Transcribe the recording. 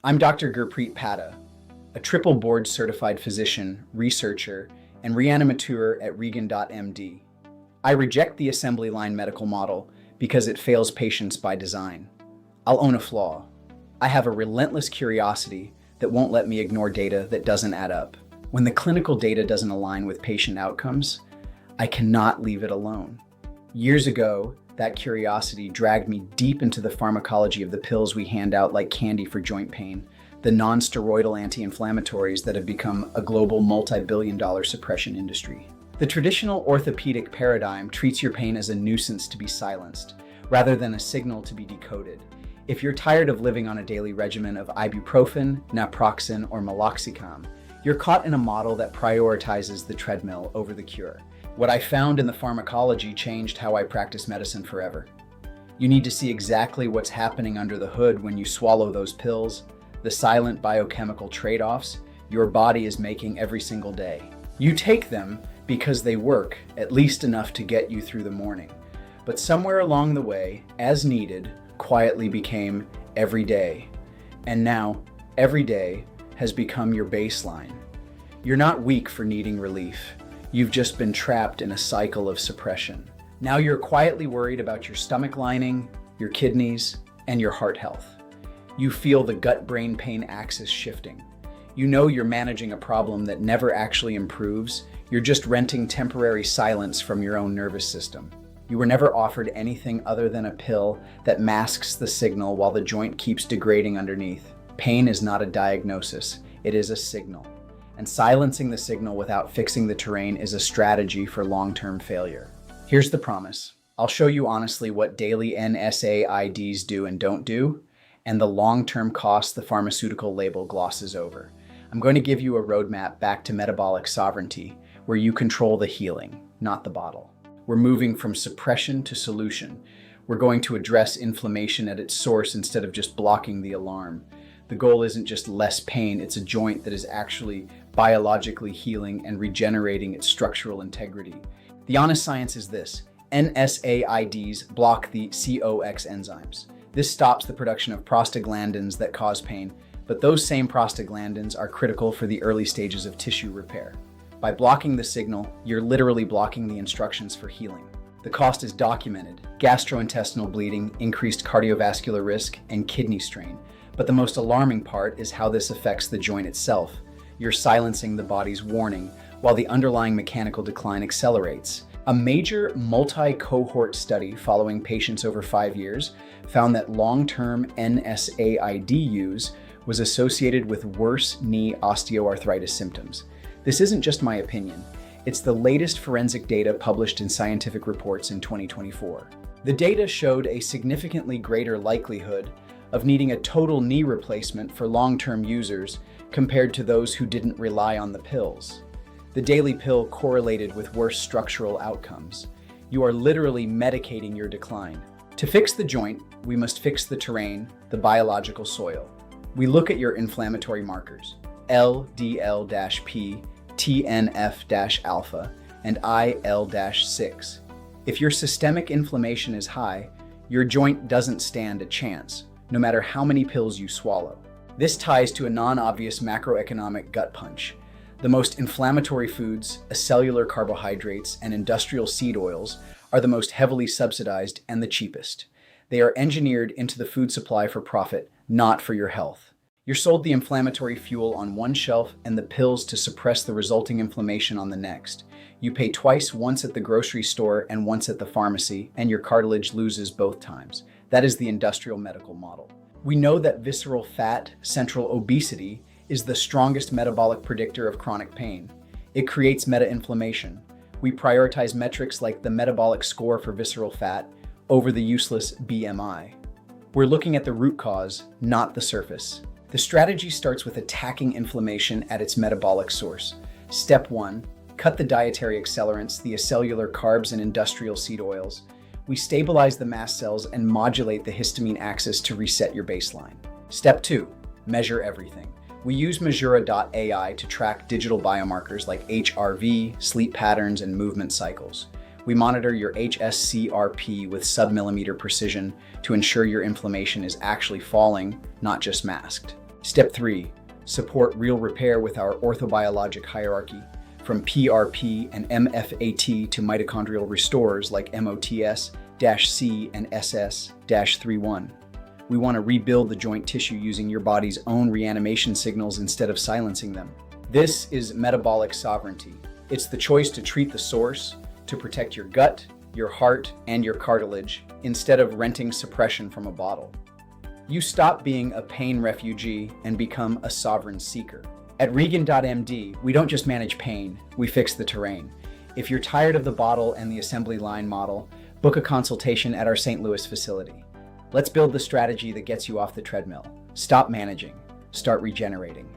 I'm Dr. Gurpreet Padda, a triple board certified physician, researcher, and reanimateur at Regenerative. I reject the assembly line medical model because it fails patients by design. I'll own a flaw. I have a relentless curiosity that won't let me ignore data that doesn't add up. When the clinical data doesn't align with patient outcomes, I cannot leave it alone. Years ago, that curiosity dragged me deep into the pharmacology of the pills we hand out like candy for joint pain, the non-steroidal anti-inflammatories that have become a global multi-billion-dollar suppression industry. The traditional orthopedic paradigm treats your pain as a nuisance to be silenced, rather than a signal to be decoded. If you're tired of living on a daily regimen of ibuprofen, naproxen, or meloxicam, you're caught in a model that prioritizes the treadmill over the cure. What I found in the pharmacology changed how I practice medicine forever. You need to see exactly what's happening under the hood when you swallow those pills, the silent biochemical trade-offs your body is making every single day. You take them because they work at least enough to get you through the morning. But somewhere along the way, as needed, quietly became every day. And now, every day has become your baseline. You're not weak for needing relief. You've just been trapped in a cycle of suppression. Now you're quietly worried about your stomach lining, your kidneys, and your heart health. You feel the gut-brain pain axis shifting. You know you're managing a problem that never actually improves. You're just renting temporary silence from your own nervous system. You were never offered anything other than a pill that masks the signal while the joint keeps degrading underneath. Pain is not a diagnosis, it is a signal. And silencing the signal without fixing the terrain is a strategy for long-term failure. Here's the promise. I'll show you honestly what daily NSAIDs do and don't do, and the long-term costs the pharmaceutical label glosses over. I'm going to give you a roadmap back to metabolic sovereignty, where you control the healing, not the bottle. We're moving from suppression to solution. We're going to address inflammation at its source instead of just blocking the alarm. The goal isn't just less pain, it's a joint that is actually biologically healing and regenerating its structural integrity. The honest science is this: NSAIDs block the COX enzymes. This stops the production of prostaglandins that cause pain, but those same prostaglandins are critical for the early stages of tissue repair. By blocking the signal, you're literally blocking the instructions for healing. The cost is documented: gastrointestinal bleeding, increased cardiovascular risk, and kidney strain. But the most alarming part is how this affects the joint itself. You're silencing the body's warning while the underlying mechanical decline accelerates. A major multi-cohort study following patients over 5 years found that long-term NSAID use was associated with worse knee osteoarthritis symptoms. This isn't just my opinion. It's the latest forensic data published in scientific reports in 2024. The data showed a significantly greater likelihood of needing a total knee replacement for long-term users compared to those who didn't rely on the pills. The daily pill correlated with worse structural outcomes. You are literally medicating your decline. To fix the joint, we must fix the terrain, the biological soil. We look at your inflammatory markers, LDL-P, TNF-alpha, and IL-6. If your systemic inflammation is high, your joint doesn't stand a chance, no matter how many pills you swallow. This ties to a non-obvious macroeconomic gut punch. The most inflammatory foods, acellular carbohydrates, and industrial seed oils are the most heavily subsidized and the cheapest. They are engineered into the food supply for profit, not for your health. You're sold the inflammatory fuel on one shelf and the pills to suppress the resulting inflammation on the next. You pay twice, once at the grocery store and once at the pharmacy, and your cartilage loses both times. That is the industrial medical model. We know that visceral fat, central obesity, is the strongest metabolic predictor of chronic pain. It creates meta-inflammation. We prioritize metrics like the metabolic score for visceral fat over the useless BMI. We're looking at the root cause, not the surface. The strategy starts with attacking inflammation at its metabolic source. Step 1, cut the dietary accelerants, the acellular carbs and industrial seed oils. We stabilize the mast cells and modulate the histamine axis to reset your baseline. Step 2, measure everything. We use Measura.ai to track digital biomarkers like HRV, sleep patterns, and movement cycles. We monitor your HSCRP with sub-millimeter precision to ensure your inflammation is actually falling, not just masked. Step 3. Support real repair with our orthobiologic hierarchy, from PRP and MFAT to mitochondrial restorers like MOTS-C and SS-31. We want to rebuild the joint tissue using your body's own reanimation signals instead of silencing them. This is metabolic sovereignty. It's the choice to treat the source, to protect your gut, your heart, and your cartilage, instead of renting suppression from a bottle. You stop being a pain refugee and become a sovereign seeker. At Regan.md, we don't just manage pain, we fix the terrain. If you're tired of the bottle and the assembly line model, book a consultation at our St. Louis facility. Let's build the strategy that gets you off the treadmill. Stop managing, start regenerating.